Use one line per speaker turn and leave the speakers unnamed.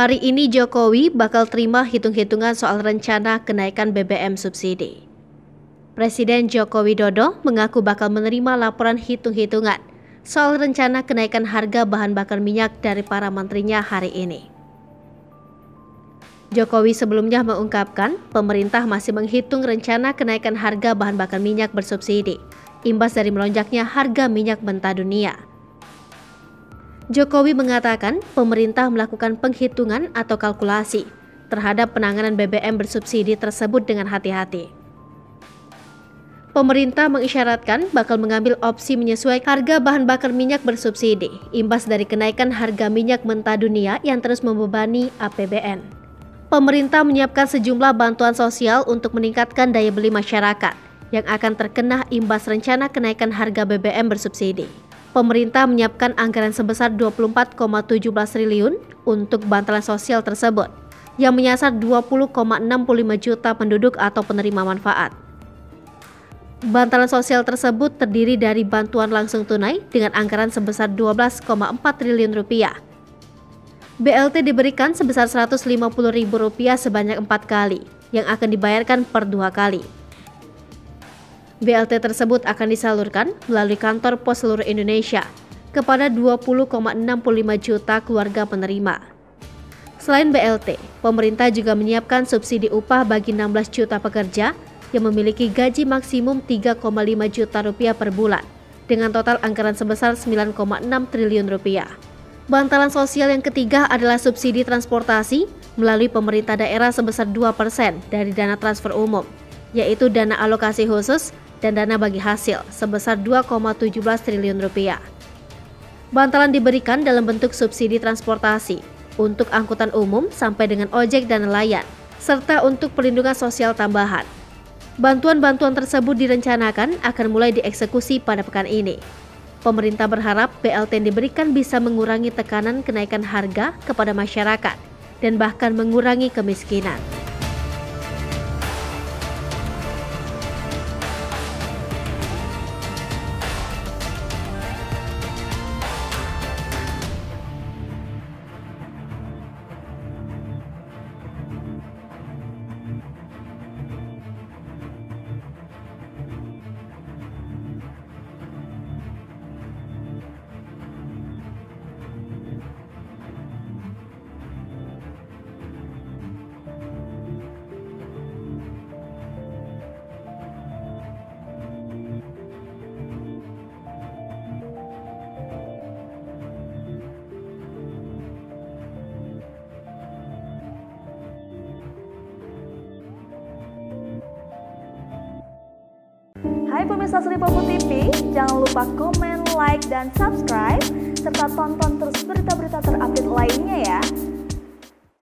Hari ini Jokowi bakal terima hitung-hitungan soal rencana kenaikan BBM subsidi. Presiden Joko Widodo mengaku bakal menerima laporan hitung-hitungan soal rencana kenaikan harga bahan bakar minyak dari para menterinya hari ini. Jokowi sebelumnya mengungkapkan pemerintah masih menghitung rencana kenaikan harga bahan bakar minyak bersubsidi, imbas dari melonjaknya harga minyak mentah dunia. Jokowi mengatakan pemerintah melakukan penghitungan atau kalkulasi terhadap penanganan BBM bersubsidi tersebut dengan hati-hati. Pemerintah mengisyaratkan bakal mengambil opsi menyesuaikan harga bahan bakar minyak bersubsidi, imbas dari kenaikan harga minyak mentah dunia yang terus membebani APBN. Pemerintah menyiapkan sejumlah bantuan sosial untuk meningkatkan daya beli masyarakat yang akan terkena imbas rencana kenaikan harga BBM bersubsidi. Pemerintah menyiapkan anggaran sebesar 24,17 triliun untuk bantalan sosial tersebut, yang menyasar 20,65 juta penduduk atau penerima manfaat. Bantalan sosial tersebut terdiri dari bantuan langsung tunai dengan anggaran sebesar 12,4 triliun rupiah. BLT diberikan sebesar Rp150.000 sebanyak 4 kali, yang akan dibayarkan per 2 kali. BLT tersebut akan disalurkan melalui kantor pos seluruh Indonesia kepada 20,65 juta keluarga penerima. Selain BLT, pemerintah juga menyiapkan subsidi upah bagi 16 juta pekerja yang memiliki gaji maksimum 3,5 juta rupiah per bulan, dengan total anggaran sebesar 9,6 triliun rupiah. Bantalan sosial yang ketiga adalah subsidi transportasi melalui pemerintah daerah sebesar 2% dari dana transfer umum, yaitu dana alokasi khusus dan dana bagi hasil sebesar 2,17 triliun rupiah. Bantalan diberikan dalam bentuk subsidi transportasi untuk angkutan umum sampai dengan ojek dan nelayan, serta untuk perlindungan sosial tambahan. Bantuan-bantuan tersebut direncanakan akan mulai dieksekusi pada pekan ini. Pemerintah berharap BLT yang diberikan bisa mengurangi tekanan kenaikan harga kepada masyarakat dan bahkan mengurangi kemiskinan.
Hai pemirsa Sri Popo TV, jangan lupa komen, like, dan subscribe, serta tonton terus berita-berita terupdate lainnya ya.